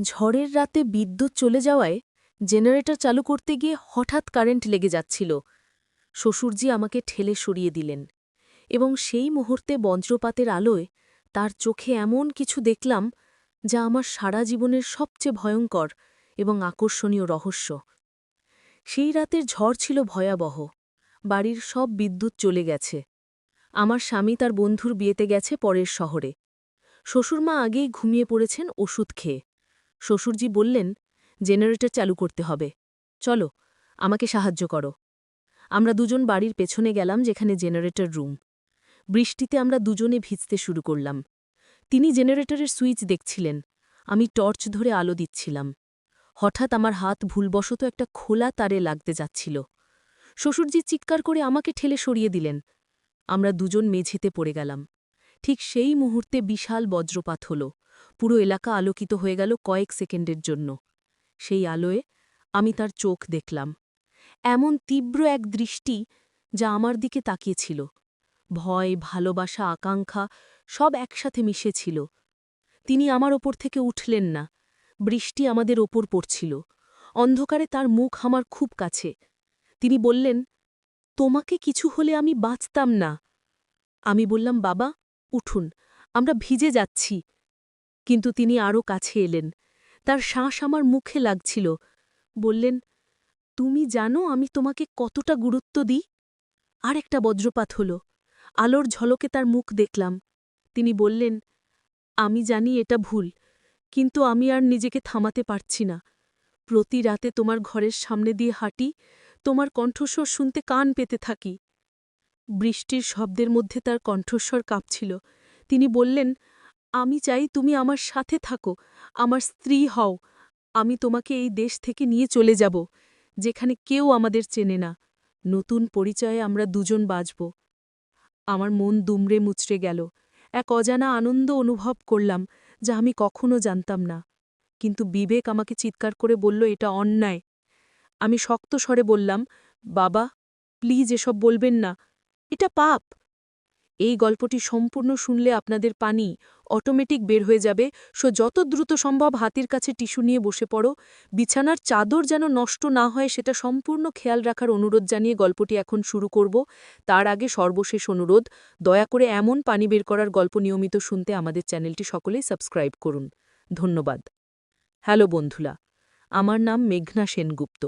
ঝড়ের রাতে বিদ্যুৎ চলে যাওয়ায় জেনারেটর চালু করতে গিয়ে হঠাৎ কারেন্ট লেগে যাচ্ছিল। শ্বশুরজি আমাকে ঠেলে সরিয়ে দিলেন এবং সেই মুহূর্তে বজ্রপাতের আলোয় তার চোখে এমন কিছু দেখলাম যা আমার সারা জীবনের সবচেয়ে ভয়ঙ্কর এবং আকর্ষণীয় রহস্য। সেই রাতের ঝড় ছিল ভয়াবহ। বাড়ির সব বিদ্যুৎ চলে গেছে। আমার স্বামী তার বন্ধুর বিয়েতে গেছে পরের শহরে। শ্বশুরমা আগেই ঘুমিয়ে পড়েছেন ওষুধ খেয়ে। শ্বশুরজি বললেন, জেনারেটর চালু করতে হবে, চলো আমাকে সাহায্য করো। আমরা দুজন বাড়ির পেছনে গেলাম, যেখানে জেনারেটর রুম। বৃষ্টিতে আমরা দুজনে ভিজতে শুরু করলাম। তিনি জেনারেটরের সুইচ দেখছিলেন, আমি টর্চ ধরে আলো দিচ্ছিলাম। হঠাৎ আমার হাত ভুলবশত একটা খোলা তারে লাগতে যাচ্ছিল। শ্বশুরজি চিৎকার করে আমাকে ঠেলে সরিয়ে দিলেন। আমরা দুজন মেঝেতে পড়ে গেলাম। ঠিক সেই মুহূর্তে বিশাল বজ্রপাত হল। পুরো এলাকা আলোকিত হয়ে গেল কয়েক সেকেন্ডের জন্য। সেই আলোয় আমি তার চোখ দেখলাম, এমন তীব্র এক দৃষ্টি যা আমার দিকে তাকিয়েছিল। ভয়, ভালোবাসা, আকাঙ্ক্ষা সব একসাথে মিশেছিল। তিনি আমার ওপর থেকে উঠলেন না। বৃষ্টি আমাদের ওপর পড়ছিল। অন্ধকারে তার মুখ আমার খুব কাছে। তিনি বললেন, তোমাকে কিছু হলে আমি বাঁচতাম না। আমি বললাম, বাবা উঠুন, আমরা ভিজে যাচ্ছি। কিন্তু তিনি আরও কাছে এলেন। তার শ্বাস আমার মুখে লাগছিল। বললেন, তুমি জানো আমি তোমাকে কতটা গুরুত্ব দিই। আর একটা বজ্রপাত হল। আলোর ঝলকে তার মুখ দেখলাম। তিনি বললেন, আমি জানি এটা ভুল, কিন্তু আমি আর নিজেকে থামাতে পারছি না। প্রতি রাতে তোমার ঘরের সামনে দিয়ে হাঁটি, তোমার কণ্ঠস্বর শুনতে কান পেতে থাকি। বৃষ্টির শব্দের মধ্যে তার কণ্ঠস্বর কাঁপছিল। তিনি বললেন, আমি চাই তুমি আমার সাথে থাকো, আমার স্ত্রী হও। আমি তোমাকে এই দেশ থেকে নিয়ে চলে যাব, যেখানে কেউ আমাদের চেনে না। নতুন পরিচয়ে আমরা দুজন বাঁচব। আমার মন দুমড়ে মুচড়ে গেল। এক অজানা আনন্দ অনুভব করলাম, যা আমি কখনো জানতাম না। কিন্তু বিবেক আমাকে চিৎকার করে বলল, এটা অন্যায়। আমি শক্ত স্বরে বললাম, বাবা প্লিজ এসব বলবেন না, এটা পাপ। এই গল্পটি সম্পূর্ণ শুনলে আপনাদের পানি অটোমেটিক বের হয়ে যাবে। যত দ্রুত সম্ভব হাতির কাছে টিস্যু নিয়ে বসে পড়ো। বিছানার চাদর যেন নষ্ট না হয় সেটা সম্পূর্ণ খেয়াল রাখার অনুরোধ জানিয়ে গল্পটি এখন শুরু করব। তার আগে সর্বশেষ অনুরোধ, দয়া করে এমন পানি বের করার গল্প নিয়মিত শুনতে আমাদের চ্যানেলটি সকলেই সাবস্ক্রাইব করুন। ধন্যবাদ। হ্যালো বন্ধুরা, আমার নাম মেঘনা সেনগুপ্ত।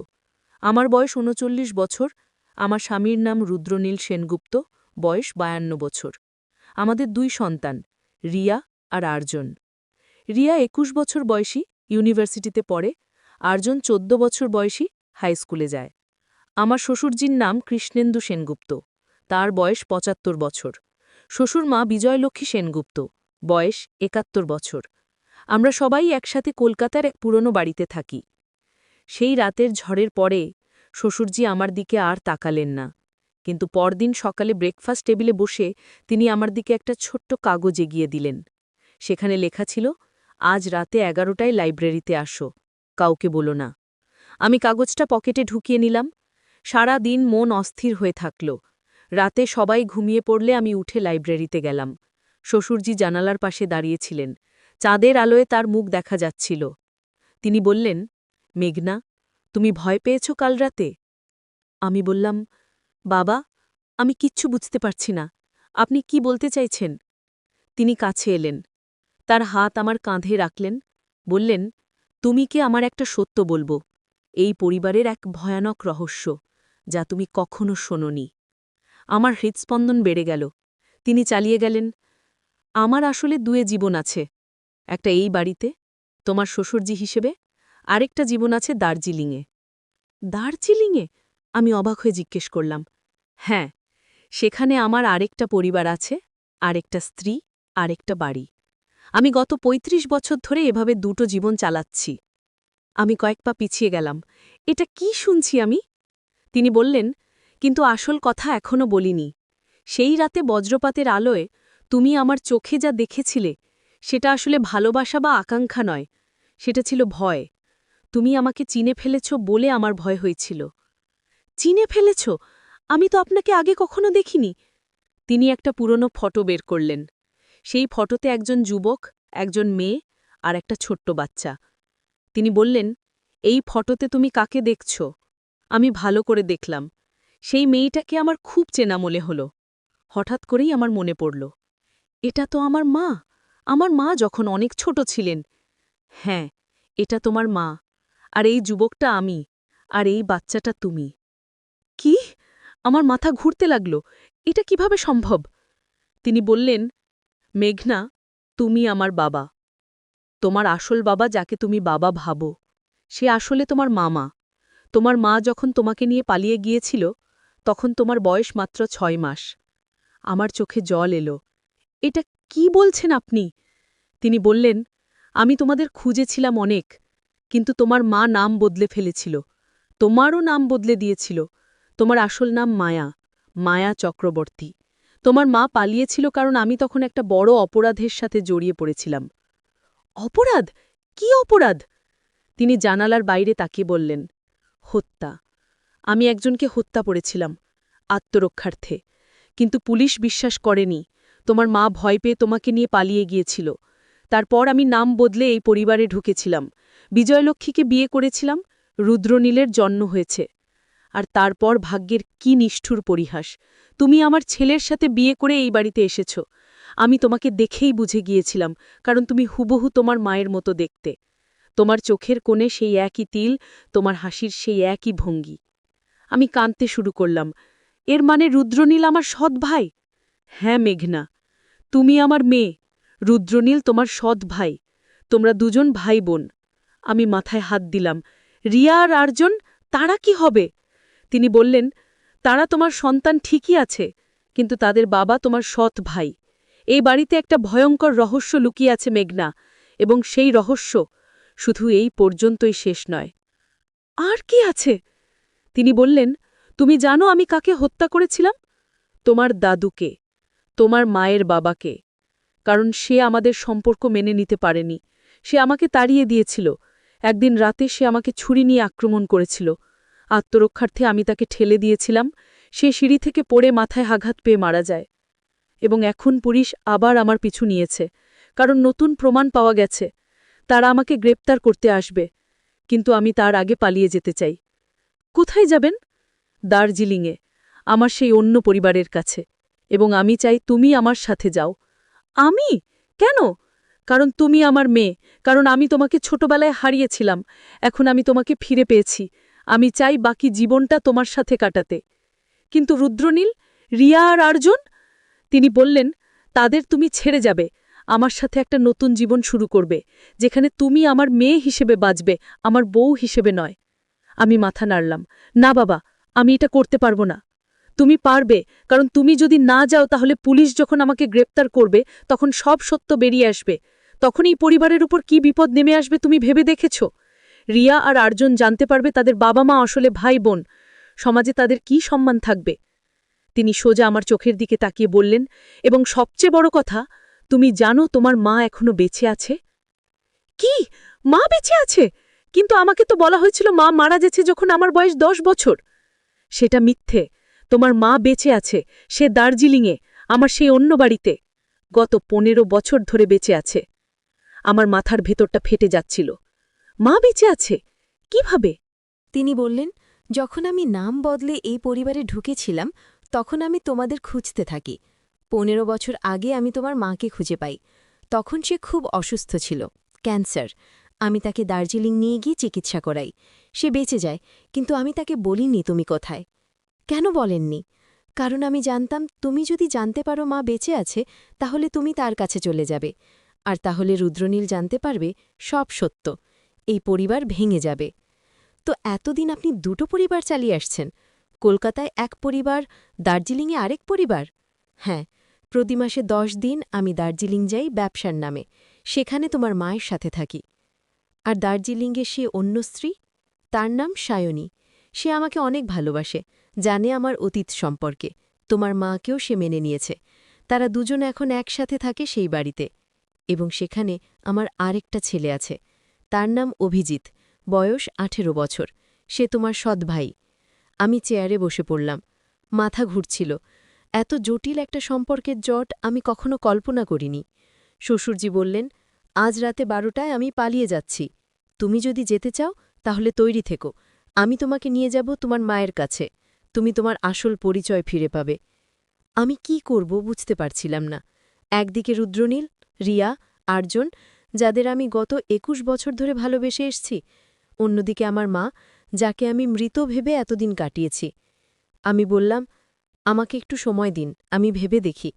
আমার বয়স ৩৯ বছর। আমার স্বামীর নাম রুদ্রনীল সেনগুপ্ত, বয়স ৫২ বছর। আমাদের ২ সন্তান, রিয়া আর আর্জন। রিয়া ২১ বছর বয়সী, ইউনিভার্সিটিতে পড়ে। আর্জন ১৪ বছর বয়সী, হাই স্কুলে যায়। আমার শ্বশুরজির নাম কৃষ্ণেন্দু সেনগুপ্ত, তার বয়স ৭৫ বছর। শ্বশুরমা বিজয়লক্ষ্মী সেনগুপ্ত, বয়স ৭১ বছর। আমরা সবাই একসাথে কলকাতার এক পুরনো বাড়িতে থাকি। সেই রাতের ঝড়ের পরে শ্বশুরজি আমার দিকে আর তাকালেন না, কিন্তু পরদিন সকালে ব্রেকফাস্ট টেবিলে বসে তিনি আমার দিকে একটা ছোট্ট কাগজ এগিয়ে দিলেন। সেখানে লেখা ছিল, আজ রাতে ১১টায় লাইব্রেরিতে আসো, কাউকে বলো না। আমি কাগজটা পকেটে ঢুকিয়ে নিলাম। সারা দিন মন অস্থির হয়ে থাকল। রাতে সবাই ঘুমিয়ে পড়লে আমি উঠে লাইব্রেরিতে গেলাম। শ্বশুরজি জানালার পাশে দাঁড়িয়েছিলেন। চাঁদের আলোয় তার মুখ দেখা যাচ্ছিল। তিনি বললেন, মেঘনা, তুমি ভয় পেয়েছ কাল রাতে? আমি বললাম, বাবা আমি কিচ্ছু বুঝতে পারছি না, আপনি কি বলতে চাইছেন? তিনি কাছে এলেন, তার হাত আমার কাঁধে রাখলেন, বললেন, তুমি কি আমার একটা সত্য বলবো, এই পরিবারের এক ভয়ানক রহস্য, যা তুমি কখনো শোনোনি। আমার হৃৎস্পন্দন বেড়ে গেল। তিনি চালিয়ে গেলেন, আমার আসলে ২ জীবন আছে, একটা এই বাড়িতে তোমার শ্বশুরজি হিসেবে, আরেকটা জীবন আছে দার্জিলিংয়ে। দার্জিলিংয়ে? আমি অবাক হয়ে জিজ্ঞেস করলাম। হ্যাঁ, সেখানে আমার আরেকটা পরিবার আছে, আরেকটা স্ত্রী, আরেকটা বাড়ি। আমি গত ৩৫ বছর ধরে এভাবে ২টো জীবন চালাচ্ছি। আমি কয়েক পা পিছিয়ে গেলাম। এটা কি শুনছি আমি? তিনি বললেন, কিন্তু আসল কথা এখনো বলিনি। সেই রাতে বজ্রপাতের আলোয় তুমি আমার চোখে যা দেখেছিলে, সেটা আসলে ভালোবাসা বা আকাঙ্ক্ষা নয়, সেটা ছিল ভয়। তুমি আমাকে চিনে ফেলেছ বলে আমার ভয় হয়েছিল। চিনে ফেলেছ? আমি তো আপনাকে আগে কখনো দেখিনি। তিনি একটা পুরনো ফটো বের করলেন। সেই ফটোতে একজন যুবক, একজন মেয়ে আর একটা ছোট্ট বাচ্চা। তিনি বললেন, এই ফটোতে তুমি কাকে দেখছ? আমি ভালো করে দেখলাম। সেই মেয়েটাকে আমার খুব চেনা মনে হল। হঠাৎ করেই আমার মনে পড়ল, এটা তো আমার মা যখন অনেক ছোট ছিলেন। হ্যাঁ, এটা তোমার মা, আর এই যুবকটা আমি, আর এই বাচ্চাটা তুমি। কি? আমার মাথা ঘুরতে লাগল, এটা কিভাবে সম্ভব? তিনি বললেন, মেঘনা, তুমি আমার বাবা। তোমার আসল বাবা, যাকে তুমি বাবা ভাবো, সে আসলে তোমার মামা। তোমার মা যখন তোমাকে নিয়ে পালিয়ে গিয়েছিল, তখন তোমার বয়স মাত্র 6 মাস। আমার চোখে জল এলো। এটা কি বলছেন আপনি? তিনি বললেন, আমি তোমাদের খুঁজেছিলাম অনেক, কিন্তু তোমার মা নাম বদলে ফেলেছিল। তোমারও নাম বদলে দিয়েছিল। তোমার আসল নাম মায়া, মায়া চক্রবর্তী। তোমার মা পালিয়েছিল কারণ আমি তখন একটা বড় অপরাধের সাথে জড়িয়ে পড়েছিলাম। অপরাধ? কি অপরাধ? তিনি জানালার বাইরে তাকিয়ে বললেন, হত্যা। আমি একজনকে হত্যা করেছিলাম, আত্মরক্ষার্থে। কিন্তু পুলিশ বিশ্বাস করেনি। তোমার মা ভয় পেয়ে তোমাকে নিয়ে পালিয়ে গিয়েছিল। তারপর আমি নাম বদলে এই পরিবারে ঢুকেছিলাম। বিজয়লক্ষ্মীকে বিয়ে করেছিলাম, রুদ্রনীলের জন্ম হয়েছে। আর তারপর ভাগ্যের কি নিষ্ঠুর পরিহাস, তুমি আমার ছেলের সাথে বিয়ে করে এই বাড়িতে এসেছ। আমি তোমাকে দেখেই বুঝে গিয়েছিলাম, কারণ তুমি হুবহু তোমার মায়ের মতো দেখতে। তোমার চোখের কোণে সেই একই তিল, তোমার হাসির সেই একই ভঙ্গি। আমি কাঁদতে শুরু করলাম। এর মানে রুদ্রনীল আমার সৎ ভাই? হ্যাঁ মেঘনা, তুমি আমার মেয়ে, রুদ্রনীল তোমার সৎ ভাই। তোমরা দুজন ভাই বোন। আমি মাথায় হাত দিলাম। রিয়া আর আর্জন, তারা কি হবে? তিনি বললেন, তারা তোমার সন্তান ঠিকই আছে, কিন্তু তাদের বাবা তোমার সৎ ভাই। এই বাড়িতে একটা ভয়ঙ্কর রহস্য লুকিয়ে আছে মেঘনা, এবং সেই রহস্য শুধু এই পর্যন্তই শেষ নয়। আর কি আছে? তিনি বললেন, তুমি জানো আমি কাকে হত্যা করেছিলাম? তোমার দাদুকে, তোমার মায়ের বাবাকে। কারণ সে আমাদের সম্পর্ক মেনে নিতে পারেনি। সে আমাকে তাড়িয়ে দিয়েছিল। একদিন রাতে সে আমাকে ছুরি নিয়ে আক্রমণ করেছিল। আত্মরক্ষার্থে আমি তাকে ঠেলে দিয়েছিলাম। সে সিঁড়ি থেকে পড়ে মাথায় আঘাত পেয়ে মারা যায়। এবং এখন পুলিশ আবার আমার পিছু নিয়েছে, কারণ নতুন প্রমাণ পাওয়া গেছে। তারা আমাকে গ্রেপ্তার করতে আসবে, কিন্তু আমি তার আগে পালিয়ে যেতে চাই। কোথায় যাবেন? দার্জিলিংয়ে, আমার সেই অন্য পরিবারের কাছে। এবং আমি চাই তুমি আমার সাথে যাও। আমি? কেন? কারণ তুমি আমার মেয়ে, কারণ আমি তোমাকে ছোটবেলায় হারিয়েছিলাম। এখন আমি তোমাকে ফিরে পেয়েছি। আমি চাই বাকি জীবনটা তোমার সাথে কাটাতে। কিন্তু রুদ্রনীল, রিয়া আর আর্জুন? তিনি বললেন, তাদের তুমি ছেড়ে যাবে, আমার সাথে একটা নতুন জীবন শুরু করবে, যেখানে তুমি আমার মেয়ে হিসেবে বাঁচবে, আমার বউ হিসেবে নয়। আমি মাথা নাড়লাম। না বাবা, আমি এটা করতে পারবো না। তুমি পারবে, কারণ তুমি যদি না যাও তাহলে পুলিশ যখন আমাকে গ্রেপ্তার করবে তখন সব সত্য বেরিয়ে আসবে। তখন এই পরিবারের উপর কি বিপদ নেমে আসবে তুমি ভেবে দেখেছ? রিয়া আর আর্জুন জানতে পারবে তাদের বাবা মা আসলে ভাই বোন। সমাজে তাদের কি সম্মান থাকবে? তিনি সোজা আমার চোখের দিকে তাকিয়ে বললেন, এবং সবচেয়ে বড় কথা, তুমি জানো তোমার মা এখনো বেঁচে আছে? কি? মা বেঁচে আছে? কিন্তু আমাকে তো বলা হয়েছিল মা মারা গেছে যখন আমার বয়স 10 বছর। সেটা মিথ্যে। তোমার মা বেঁচে আছে, সে দার্জিলিংয়ে, আমার সেই অন্য বাড়িতে। গত 15 বছর ধরে বেঁচে আছে। আমার মাথার ভেতরটা ফেটে যাচ্ছিল। মা বেঁচে আছে? কিভাবে? তিনি বললেন, যখন আমি নাম বদলে এই পরিবারে ঢুকেছিলাম তখন আমি তোমাদের খুঁজতে থাকি। 15 বছর আগে আমি তোমার মাকে খুঁজে পাই। তখন সে খুব অসুস্থ ছিল, ক্যান্সার। আমি তাকে দার্জিলিং নিয়ে গিয়ে চিকিৎসা করাই। সে বেঁচে যায়, কিন্তু আমি তাকে বলিনি তুমি কোথায়। কেন বলেননি? কারণ আমি জানতাম তুমি যদি জানতে পারো মা বেঁচে আছে, তাহলে তুমি তার কাছে চলে যাবে। আর তাহলে রুদ্রনীল জানতে পারবে সব সত্য। এই পরিবার ভেঙে যাবে। তো এতদিন আপনি দুটো পরিবার চালিয়ে আসছেন, কলকাতায় এক পরিবার, দার্জিলিংয়ে আরেক পরিবার। হ্যাঁ, প্রতি মাসে 10 দিন আমি দার্জিলিং যাই ব্যবসার নামে, সেখানে তোমার মায়ের সাথে থাকি। আর দার্জিলিংয়ে সে অন্য স্ত্রী, তার নাম সায়নী। সে আমাকে অনেক ভালোবাসে, জানে আমার অতীত সম্পর্কে। তোমার মাকেও সে মেনে নিয়েছে। তারা দুজন এখন একসাথে থাকে সেই বাড়িতে। এবং সেখানে আমার আরেকটা ছেলে আছে, তার নাম অভিজিৎ, বয়স 18 বছর। সে তোমার সৎ ভাই। আমি চেয়ারে বসে পড়লাম, মাথা ঘুরছিল। এত জটিল একটা সম্পর্কের জট আমি কখনো কল্পনা করিনি। শ্বশুরজি বললেন, আজ রাতে 12টায় আমি পালিয়ে যাচ্ছি। তুমি যদি যেতে চাও তাহলে তৈরি থেকো, আমি তোমাকে নিয়ে যাব তোমার মায়ের কাছে, তুমি তোমার আসল পরিচয় ফিরে পাবে। আমি কি করব বুঝতে পারছিলাম না। একদিকে রুদ্রনীল, রিয়া, আর্জন, যাদের আমি গত ২১ বছর ধরে ভালোবেসে এসছি, অন্যদিকে আমার মা, যাকে আমি মৃত ভেবে এতদিন কাটিয়েছি। আমি বললাম, আমাকে একটু সময় দিন, আমি ভেবে দেখি।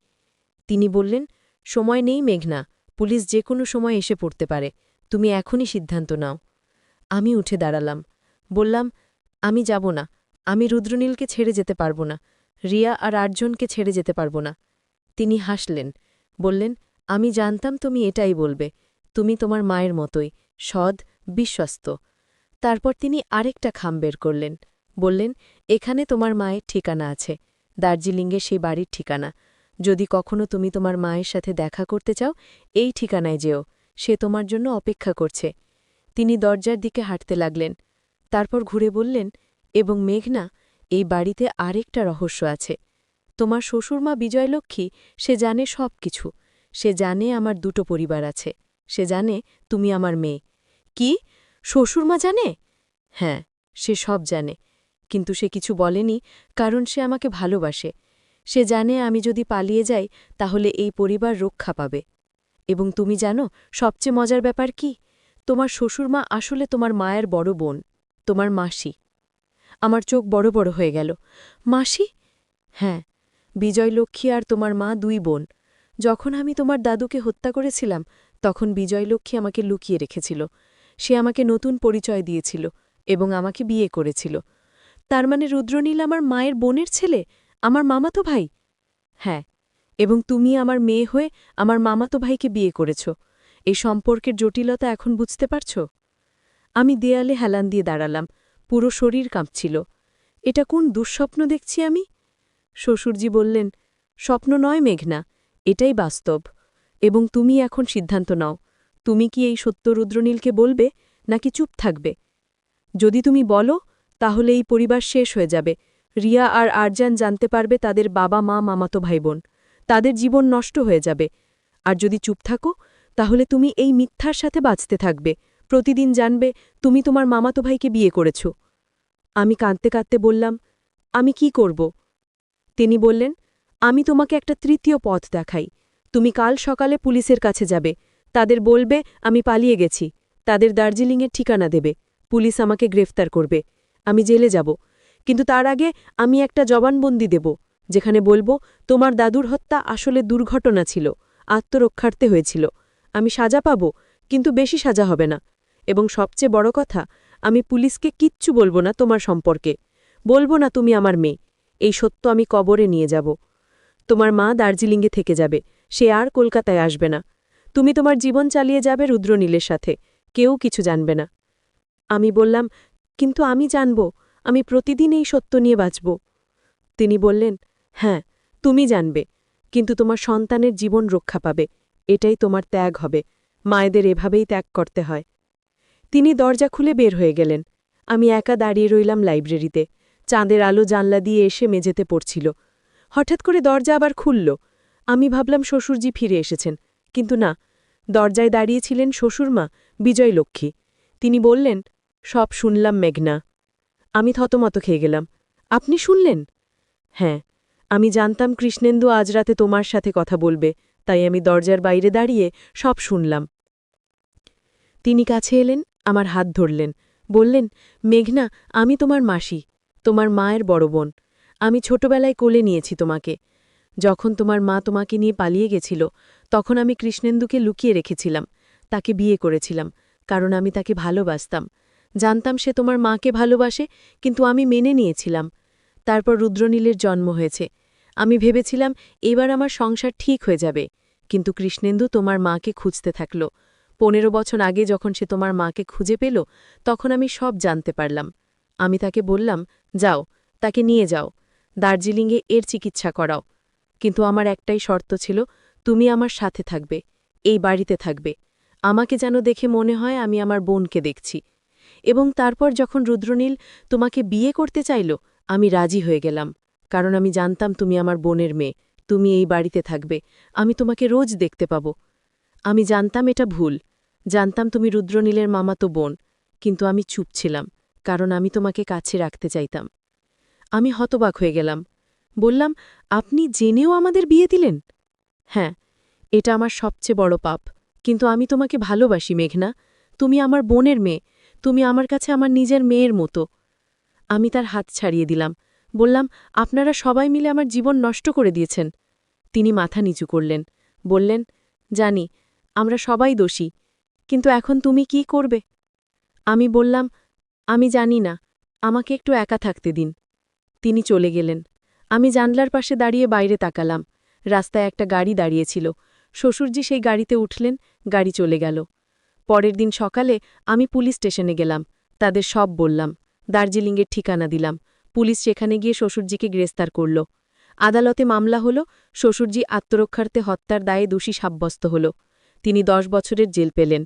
তিনি বললেন, সময় নেই মেঘনা, পুলিশ যে কোনো সময় এসে পড়তে পারে, তুমি এখনই সিদ্ধান্ত নাও। আমি উঠে দাঁড়ালাম, বললাম, আমি যাব না, আমি রুদ্রনীলকে ছেড়ে যেতে পারব না, রিয়া আর আটজনকে ছেড়ে যেতে পারব না। তিনি হাসলেন, বললেন, আমি জানতাম তুমি এটাই বলবে, তুমি তোমার মায়ের মতোই, সৎ, বিশ্বস্ত। তারপর তিনি আরেকটা খাম বের করলেন, বললেন, এখানে তোমার মায়ের ঠিকানা আছে, দার্জিলিংয়ে সেই বাড়ির ঠিকানা। যদি কখনো তুমি তোমার মায়ের সাথে দেখা করতে চাও, এই ঠিকানায় যেও, সে তোমার জন্য অপেক্ষা করছে। তিনি দরজার দিকে হাঁটতে লাগলেন, তারপর ঘুরে বললেন, এবং মেঘনা, এই বাড়িতে আরেকটা রহস্য আছে। তোমার শ্বশুরমা বিজয়লক্ষ্মী, সে জানে সব কিছু। সে জানে আমার দুটো পরিবার আছে, সে জানে তুমি আমার মেয়ে। কি, শ্বশুরমা জানে? হ্যাঁ, সে সব জানে, কিন্তু সে কিছু বলেনি, কারণ সে আমাকে ভালোবাসে। সে জানে আমি যদি পালিয়ে যাই তাহলে এই পরিবার রক্ষা পাবে। এবং তুমি জানো সবচেয়ে মজার ব্যাপার কি? তোমার শ্বশুরমা আসলে তোমার মায়ের বড় বোন, তোমার মাসি। আমার চোখ বড় বড় হয়ে গেল। মাসি? হ্যাঁ, বিজয়লক্ষ্মী আর তোমার মা দুই বোন। যখন আমি তোমার দাদুকে হত্যা করেছিলাম, তখন বিজয়লক্ষ্মী আমাকে লুকিয়ে রেখেছিল। সে আমাকে নতুন পরিচয় দিয়েছিল এবং আমাকে বিয়ে করেছিল। তার মানে রুদ্রনীল আমার মায়ের বোনের ছেলে, আমার মামাতো ভাই? হ্যাঁ, এবং তুমি আমার মেয়ে হয়ে আমার মামাতো ভাইকে বিয়ে করেছ। এই সম্পর্কের জটিলতা এখন বুঝতে পারছ? আমি দেয়ালে হেলান দিয়ে দাঁড়ালাম, পুরো শরীর কাঁপছিল। এটা কোন দুঃস্বপ্ন দেখছি আমি? শ্বশুরজি বললেন, স্বপ্ন নয় মেঘনা, এটাই বাস্তব। এবং তুমি এখন সিদ্ধান্ত নাও, তুমি কি এই সত্য রুদ্রনীলকে বলবে নাকি চুপ থাকবে? যদি তুমি বলো, তাহলে এই পরিবার শেষ হয়ে যাবে। রিয়া আর আরজান জানতে পারবে তাদের বাবা মা মামাতো ভাইবোন, তাদের জীবন নষ্ট হয়ে যাবে। আর যদি চুপ থাকো, তাহলে তুমি এই মিথ্যার সাথে বাঁচতে থাকবে, প্রতিদিন জানবে তুমি তোমার মামাতো ভাইকে বিয়ে করেছ। আমি কাঁদতে কাঁদতে বললাম, আমি কি করব? তিনি বললেন, আমি তোমাকে একটা তৃতীয় পথ দেখাই। তুমি কাল সকালে পুলিশের কাছে যাবে, তাদের বলবে আমি পালিয়ে গেছি, তাদের দার্জিলিংয়ের ঠিকানা দেবে, পুলিশ আমাকে গ্রেফতার করবে, আমি জেলে যাব। কিন্তু তার আগে আমি একটা জবানবন্দি দেব, যেখানে বলবো তোমার দাদুর হত্যা আসলে দুর্ঘটনা ছিল, আত্মরক্ষার্থে হয়েছিল। আমি সাজা পাব, কিন্তু বেশি সাজা হবে না। এবং সবচেয়ে বড় কথা, আমি পুলিশকে কিচ্ছু বলবো না তোমার সম্পর্কে, বলবো না তুমি আমার মেয়ে। এই সত্য আমি কবরে নিয়ে যাব। তোমার মা দার্জিলিংয়ে থেকে যাবে, সে আর কলকাতায় আসবে না। তুমি তোমার জীবন চালিয়ে যাবে রুদ্রনীলের সাথে, কেউ কিছু জানবে না। আমি বললাম, কিন্তু আমি জানব, আমি প্রতিদিন এই সত্য নিয়ে বাঁচব। তিনি বললেন, হ্যাঁ, তুমি জানবে, কিন্তু তোমার সন্তানের জীবন রক্ষা পাবে, এটাই তোমার ত্যাগ হবে। মায়েদের এভাবেই ত্যাগ করতে হয়। তিনি দরজা খুলে বের হয়ে গেলেন। আমি একা দাঁড়িয়ে রইলাম লাইব্রেরিতে। চাঁদের আলো জানলা দিয়ে এসে মেঝেতে পড়ছিল। হঠাৎ করে দরজা আবার খুলল। আমি ভাবলাম শ্বশুরজি ফিরে এসেছেন, কিন্তু না, দরজায় দাঁড়িয়েছিলেন শ্বশুরমা, বিজয়লক্ষ্মী। তিনি বললেন, সব শুনলাম মেঘনা। আমি থতমত খেয়ে গেলাম। আপনি শুনলেন? হ্যাঁ, আমি জানতাম কৃষ্ণেন্দু আজ রাতে তোমার সাথে কথা বলবে, তাই আমি দরজার বাইরে দাঁড়িয়ে সব শুনলাম। তিনি কাছে এলেন, আমার হাত ধরলেন, বললেন, মেঘনা, আমি তোমার মাসি, তোমার মায়ের বড় বোন। আমি ছোটবেলায় কোলে নিয়েছি তোমাকে। যখন তোমার মা তোমাকে নিয়ে পালিয়ে গেছিল, তখন আমি কৃষ্ণেন্দুকে লুকিয়ে রেখেছিলাম, তাকে বিয়ে করেছিলাম, কারণ আমি তাকে ভালোবাসতাম। জানতাম সে তোমার মাকে ভালোবাসে, কিন্তু আমি মেনে নিয়েছিলাম। তারপর রুদ্রনীলের জন্ম হয়েছে। আমি ভেবেছিলাম এবার আমার সংসার ঠিক হয়ে যাবে, কিন্তু কৃষ্ণেন্দু তোমার মাকে খুঁজতে থাকল। 15 বছর আগে যখন সে তোমার মাকে খুঁজে পেল, তখন আমি সব জানতে পারলাম। আমি তাকে বললাম, যাও, তাকে নিয়ে যাও, দার্জিলিংয়ে এর চিকিৎসা করাও। কিন্তু আমার একটাই শর্ত ছিল, তুমি আমার সাথে থাকবে, এই বাড়িতে থাকবে, আমাকে যেন দেখে মনে হয় আমি আমার বোনকে দেখছি। এবং তারপর যখন রুদ্রনীল তোমাকে বিয়ে করতে চাইল, আমি রাজি হয়ে গেলাম, কারণ আমি জানতাম তুমি আমার বোনের মেয়ে, তুমি এই বাড়িতে থাকবে, আমি তোমাকে রোজ দেখতে পাব। আমি জানতাম এটা ভুল, জানতাম তুমি রুদ্রনীলের মামাতো বোন, কিন্তু আমি চুপ ছিলাম, কারণ আমি তোমাকে কাছে রাখতে চাইতাম। আমি হতবাক হয়ে গেলাম। বললাম, আপনি জেনেও আমাদের বিয়ে দিলেন? হ্যাঁ, এটা আমার সবচেয়ে বড় পাপ। কিন্তু আমি তোমাকে ভালোবাসি মেঘনা। তুমি আমার বোনের মেয়ে। তুমি আমার কাছে আমার নিজের মেয়ের মতো। আমি তার হাত ছাড়িয়ে দিলাম। বললাম, আপনারা সবাই মিলে আমার জীবন নষ্ট করে দিয়েছেন। তিনি মাথা নিচু করলেন। বললেন, জানি, আমরা সবাই দোষী। কিন্তু এখন তুমি কি করবে? আমি বললাম, আমি জানি না, আমাকে একটু একা থাকতে দিন। তিনি চলে গেলেন। আমি জানলার পাশে দাঁড়িয়ে বাইরে তাকালাম। রাস্তায় একটা গাড়ি দাঁড়িয়েছিল। শ্বশুরজি সেই গাড়িতে উঠলেন, গাড়ি চলে গেল। পরের দিন সকালে আমি পুলিশ স্টেশনে গেলাম। তাদের সব বললাম। দার্জিলিংয়ের ঠিকানা দিলাম। পুলিশ সেখানে গিয়ে শ্বশুরজিকে গ্রেফতার করল। আদালতে মামলা হল, শ্বশুরজি আত্মরক্ষার্থে হত্যার দায়ে দোষী সাব্যস্ত হল। তিনি 10 বছরের জেল পেলেন।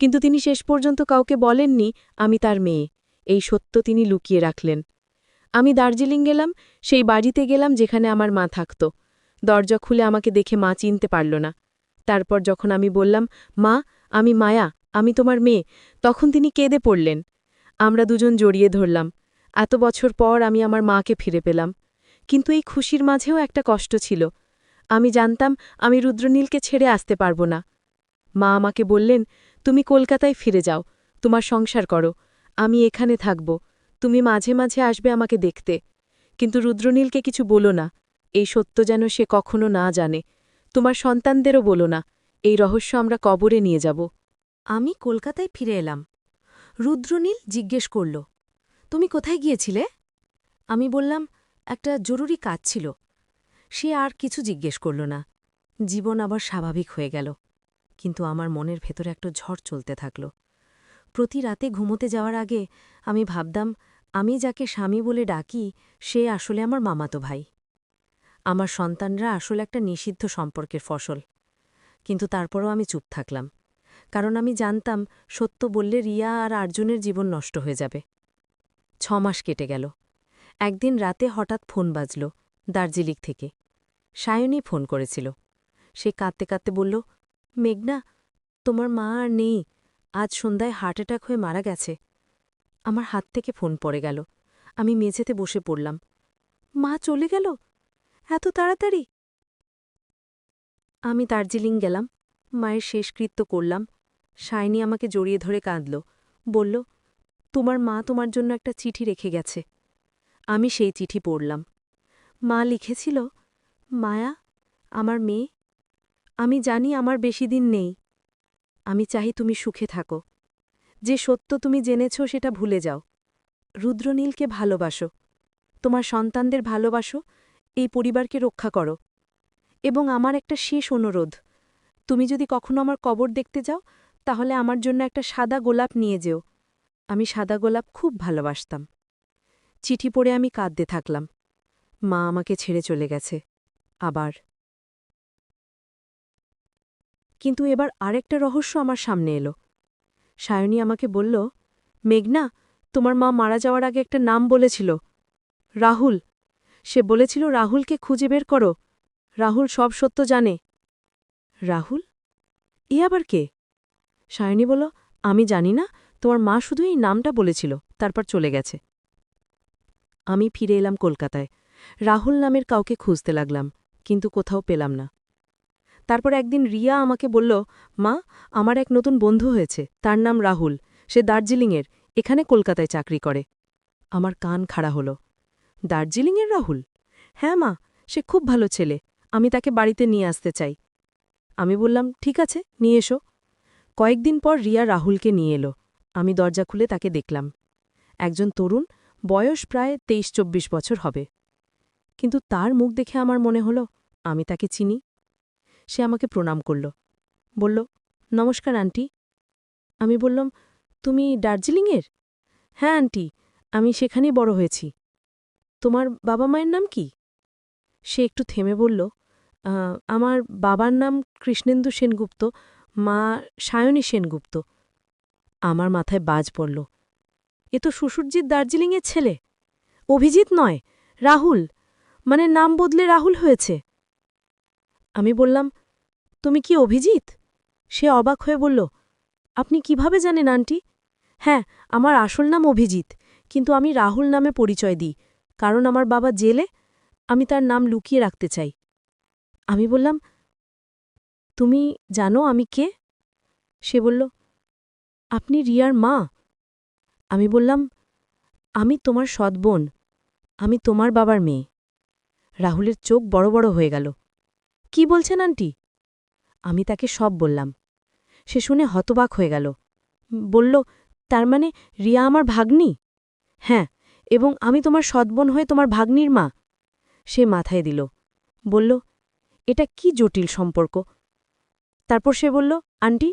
কিন্তু তিনি শেষ পর্যন্ত কাউকে বলেননি আমি তার মেয়ে। এই সত্য তিনি লুকিয়ে রাখলেন। আমি দার্জিলিং গেলাম, সেই বাড়িতে গেলাম যেখানে আমার মা থাকত। দরজা খুলে আমাকে দেখে মা চিনতে পারল না। তারপর যখন আমি বললাম, মা, আমি মায়া, আমি তোমার মেয়ে, তখন তিনি কেঁদে পড়লেন। আমরা দুজন জড়িয়ে ধরলাম। এত বছর পর আমি আমার মাকে ফিরে পেলাম। কিন্তু এই খুশির মাঝেও একটা কষ্ট ছিল। আমি জানতাম আমি রুদ্রনীলকে ছেড়ে আসতে পারব না। মা আমাকে বললেন, তুমি কলকাতায় ফিরে যাও, তোমার সংসার করো, আমি এখানে থাকব, তুমি মাঝে মাঝে আসবে আমাকে দেখতে। কিন্তু রুদ্রনীলকে কিছু বলো না, এই সত্য যেন সে কখনো না জানে। তোমার সন্তানদেরও বলো না, এই রহস্য আমরা কবরে নিয়ে যাব। আমি কলকাতায় ফিরে এলাম। রুদ্রনীল জিজ্ঞেস করল, তুমি কোথায় গিয়েছিলে? আমি বললাম, একটা জরুরি কাজ ছিল। সে আর কিছু জিজ্ঞেস করল না। জীবন আবার স্বাভাবিক হয়ে গেল। কিন্তু আমার মনের ভেতরে একটা ঝড় চলতে থাকল। প্রতি রাতে ঘুমোতে যাওয়ার আগে আমি ভাবতাম, আমি যাকে স্বামী বলে ডাকি সে আসলে আমার মামাতো ভাই। আমার সন্তানরা আসলে একটা নিষিদ্ধ সম্পর্কের ফসল। কিন্তু তারপরও আমি চুপ থাকলাম, কারণ আমি জানতাম সত্য বললে রিয়া আর আর্জুনের জীবন নষ্ট হয়ে যাবে। 6 মাস কেটে গেল। একদিন রাতে হঠাৎ ফোন বাজল, দার্জিলিং থেকে। সায়নী ফোন করেছিল। সে কাঁদতে কাঁদতে বলল, মেঘনা, তোমার মা আর নেই, আজ সন্ধ্যায় হার্ট অ্যাটাক হয়ে মারা গেছে। আমার হাত থেকে ফোন পড়ে গেল। আমি মেঝেতে বসে পড়লাম। মা চলে গেল এত তাড়াতাড়ি? আমি দার্জিলিং গেলাম, মায়ের শেষকৃত্য করলাম। সায়নী আমাকে জড়িয়ে ধরে কাঁদল, বলল, তোমার মা তোমার জন্য একটা চিঠি রেখে গেছে। আমি সেই চিঠি পড়লাম। মা লিখেছিল, মায়া, আমার মেয়ে, আমি জানি আমার বেশি দিন নেই। আমি চাই তুমি সুখে থাকো। যে সত্য তুমি জেনেছ সেটা ভুলে যাও। রুদ্রনীলকে ভালোবাসো, তোমার সন্তানদের ভালোবাসো, এই পরিবারকে রক্ষা করো। এবং আমার একটা শেষ অনুরোধ, তুমি যদি কখনো আমার কবর দেখতে যাও তাহলে আমার জন্য একটা সাদা গোলাপ নিয়ে যেও। আমি সাদা গোলাপ খুব ভালোবাসতাম। চিঠি পড়ে আমি কাঁদতে থাকলাম। মা আমাকে ছেড়ে চলে গেছে, আবার। কিন্তু এবার আরেকটা রহস্য আমার সামনে এলো। সায়নী আমাকে বলল, মেঘনা, তোমার মা মারা যাওয়ার আগে একটা নাম বলেছিল, রাহুল। সে বলেছিল রাহুলকে খুঁজে বের করো, রাহুল সব সত্য জানে। রাহুল? এ আবার কে? সায়নী বলল, আমি জানি না, তোমার মা শুধু এই নামটা বলেছিল, তারপর চলে গেছে। আমি ফিরে এলাম কলকাতায়। রাহুল নামের কাউকে খুঁজতে লাগলাম, কিন্তু কোথাও পেলাম না। তারপর একদিন রিয়া আমাকে বলল, মা, আমার এক নতুন বন্ধু হয়েছে, তার নাম রাহুল, সে দার্জিলিংয়ের, এখানে কলকাতায় চাকরি করে। আমার কান খাড়া হল। দার্জিলিংয়ের রাহুল? হ্যাঁ মা, সে খুব ভালো ছেলে, আমি তাকে বাড়িতে নিয়ে আসতে চাই। আমি বললাম, ঠিক আছে, নিয়ে এসো। কয়েকদিন পর রিয়া রাহুলকে নিয়ে এলো। আমি দরজা খুলে তাকে দেখলাম। একজন তরুণ, বয়স প্রায় 23-24 বছর হবে। কিন্তু তার মুখ দেখে আমার মনে হলো আমি তাকে চিনি। সে আমাকে প্রণাম করল, বলল, নমস্কার আন্টি। আমি বললাম, তুমি দার্জিলিংয়ের? হ্যাঁ আন্টি, আমি সেখানেই বড় হয়েছি। তোমার বাবা মায়ের নাম কি? সে একটু থেমে বলল, আমার বাবার নাম কৃষ্ণেন্দু সেনগুপ্ত, মা সায়নী সেনগুপ্ত। আমার মাথায় বাজ পড়ল। এ তো শ্বশুরজিৎ দার্জিলিংয়ের ছেলে। অভিজিৎ নয়, রাহুল, মানে নাম বদলে রাহুল হয়েছে। আমি বললাম, তুমি কি অভিজিৎ? সে অবাক হয়ে বলল, আপনি কিভাবে জানেন আন্টি? হ্যাঁ, আমার আসল নাম অভিজিৎ, কিন্তু আমি রাহুল নামে পরিচয় দিই, কারণ আমার বাবা জেলে, আমি তার নাম লুকিয়ে রাখতে চাই। আমি বললাম, তুমি জানো আমি কে? সে বলল, আপনি রিয়ার মা। আমি বললাম, আমি তোমার সৎ বোন, আমি তোমার বাবার মেয়ে। রাহুলের চোখ বড় বড় হয়ে গেল। কি বলছেন আন্টি? আমি তাকে সব বললাম। সে শুনে হতবাক হয়ে গেল। বলল, তার মানে রিয়া আমার ভাগ্নি? হ্যাঁ, এবং আমি তোমার সৎবোন হয়ে তোমার ভাগ্নির মা। সে মাথায় দিল, বলল, এটা কি জটিল সম্পর্ক। তারপর সে বলল, আন্টি,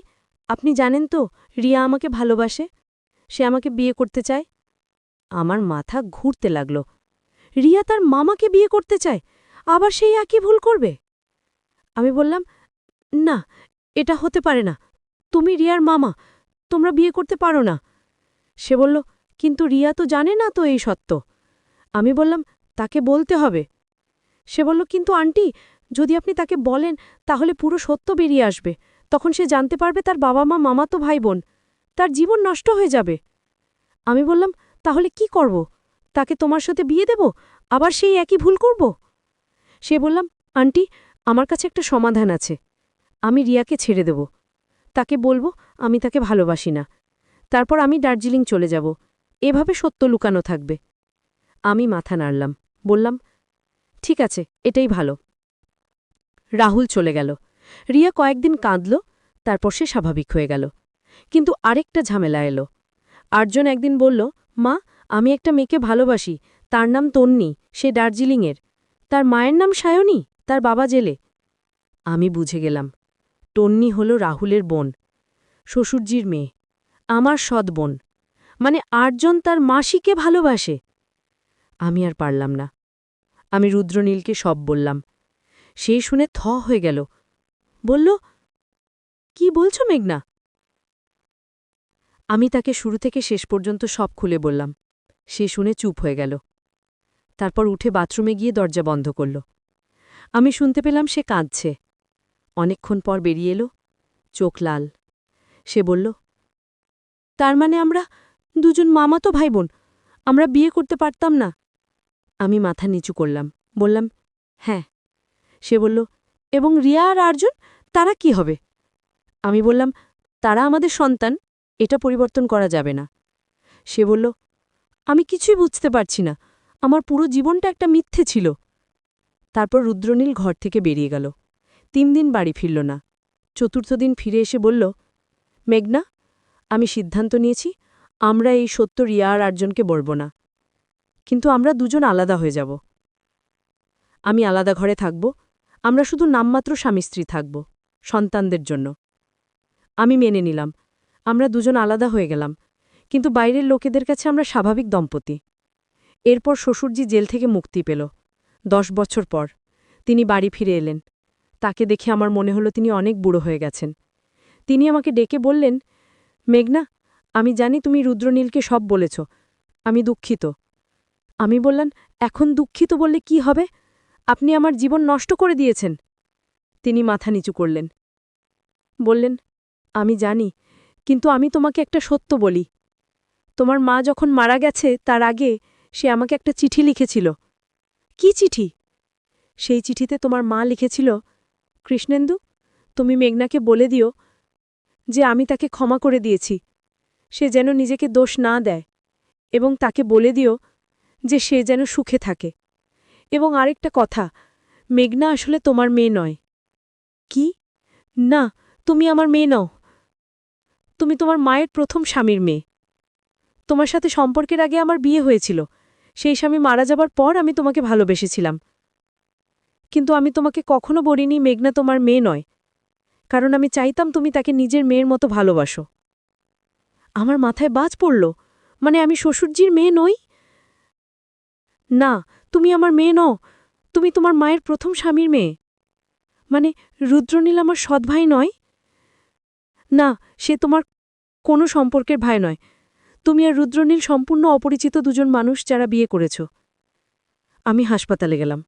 আপনি জানেন তো রিয়া আমাকে ভালোবাসে, সে আমাকে বিয়ে করতে চায়। আমার মাথা ঘুরতে লাগল। রিয়া তার মামাকে বিয়ে করতে চায়, আবার সেই একই ভুল করবে? আমি বললাম, না, এটা হতে পারে না, তুমি রিয়ার মামা, তোমরা বিয়ে করতে পারো না। সে বলল, কিন্তু রিয়া তো জানে না তো এই সত্য। আমি বললাম, তাকে বলতে হবে। সে বলল, কিন্তু আন্টি, যদি আপনি তাকে বলেন তাহলে পুরো সত্য বেরিয়ে আসবে, তখন সে জানতে পারবে তার বাবা মা মামাতো ভাই বোন, তার জীবন নষ্ট হয়ে যাবে। আমি বললাম, তাহলে কি করব? তাকে তোমার সাথে বিয়ে দেব, আবার সেই একই ভুল করব? সে বললাম, আন্টি, আমার কাছে একটা সমাধান আছে। আমি রিয়াকে ছেড়ে দেব, তাকে বলবো আমি তাকে ভালোবাসি না, তারপর আমি দার্জিলিং চলে যাব, এভাবে সত্য লুকানো থাকবে। আমি মাথা নাড়লাম, বললাম, ঠিক আছে, এটাই ভালো। রাহুল চলে গেল। রিয়া কয়েকদিন কাঁদল, তারপর সে স্বাভাবিক হয়ে গেল। কিন্তু আরেকটা ঝামেলা এলো। আর্জন একদিন বলল, মা, আমি একটা মেয়েকে ভালোবাসি, তার নাম তন্নি, সে দার্জিলিংয়ের। তার মায়ের নাম সায়নী, তার বাবা জেলে। আমি বুঝে গেলাম, তন্নি হল রাহুলের বোন, শ্বশুরজির মেয়ে, আমার সৎ বোন। মানে আর্জন তার মাসিকে ভালোবাসে। আমি আর পারলাম না। আমি রুদ্রনীলকে সব বললাম। সে শুনে থ হয়ে গেল, বলল, কি বলছো মেঘনা? আমি তাকে শুরু থেকে শেষ পর্যন্ত সব খুলে বললাম। সে শুনে চুপ হয়ে গেল। তারপর উঠে বাথরুমে গিয়ে দরজা বন্ধ করল। আমি শুনতে পেলাম সে কাঁদছে। অনেকক্ষণ পর বেরিয়ে এলো, চোখ লাল। সে বলল, তার মানে আমরা দুজন মামাতো ভাই বোন, আমরা বিয়ে করতে পারতাম না? আমি মাথা নিচু করলাম, বললাম, হ্যাঁ। সে বলল, এবং রিয়া আর আর্জুন, তারা কি হবে? আমি বললাম, তারা আমাদের সন্তান, এটা পরিবর্তন করা যাবে না। সে বলল, আমি কিছুই বুঝতে পারছি না, আমার পুরো জীবনটা একটা মিথ্যে ছিল। তারপর রুদ্রনীল ঘর থেকে বেরিয়ে গেল। 3 দিন বাড়ি ফিরল না। চতুর্থ দিন ফিরে এসে বলল, মেঘনা, আমি সিদ্ধান্ত নিয়েছি, আমরা এই সত্য রিয়া আর আর্জনকে বলব না, কিন্তু আমরা দুজন আলাদা হয়ে যাব। আমি আলাদা ঘরে থাকব, আমরা শুধু নামমাত্র স্বামী স্ত্রী থাকব, সন্তানদের জন্য। আমি মেনে নিলাম, আমরা দুজন আলাদা হয়ে গেলাম, কিন্তু বাইরের লোকেদের কাছে আমরা স্বাভাবিক দম্পতি। এরপর শ্বশুরজি জেল থেকে মুক্তি পেল। 10 বছর পর তিনি বাড়ি ফিরে এলেন। তাকে দেখে আমার মনে হলো তিনি অনেক বুড়ো হয়ে গেছেন। তিনি আমাকে ডেকে বললেন, মেঘনা, আমি জানি তুমি রুদ্রনীলকে সব বলেছ, আমি দুঃখিত। আমি বললাম, এখন দুঃখিত বললে কি হবে? আপনি আমার জীবন নষ্ট করে দিয়েছেন। তিনি মাথা নিচু করলেন, বললেন, আমি জানি, কিন্তু আমি তোমাকে একটা সত্য বলি। তোমার মা যখন মারা গেছে তার আগে সে আমাকে একটা চিঠি লিখেছিল। কি চিঠি? সেই চিঠিতে তোমার মা লিখেছিল, কৃষ্ণেন্দু, তুমি মেঘনাকে বলে দিও যে আমি তাকে ক্ষমা করে দিয়েছি, সে যেন নিজেকে দোষ না দেয়, এবং তাকে বলে দিও যে সে যেন সুখে থাকে। এবং আরেকটা কথা, মেঘনা আসলে তোমার মেয়ে নয়। কি? না, তুমি আমার মেয়ে নও। তুমি তোমার মায়ের প্রথম স্বামীর মেয়ে। তোমার সাথে সম্পর্কের আগে আমার বিয়ে হয়েছিল, সেই স্বামী মারা যাবার পর আমি তোমাকে ভালোবেসেছিলাম। কিন্তু আমি তোমাকে কখনো বলিনি মেঘনা তোমার মেয়ে নয়, কারণ আমি চাইতাম তুমি তাকে নিজের মেয়ের মতো ভালোবাসো। আমার মাথায় বাজ পড়ল, মানে আমি শ্বশুরজির মেয়ে নই? না, তুমি আমার মেয়ে নও, তুমি তোমার মায়ের প্রথম স্বামীর মেয়ে। মানে রুদ্রনীল আমার সৎ ভাই নয়? না, সে তোমার কোনো সম্পর্কের ভাই নয়। তুমি আর রুদ্রনীল সম্পূর্ণ অপরিচিত দুজন মানুষ যারা বিয়ে করেছ। আমি হাসপাতালে গেলাম।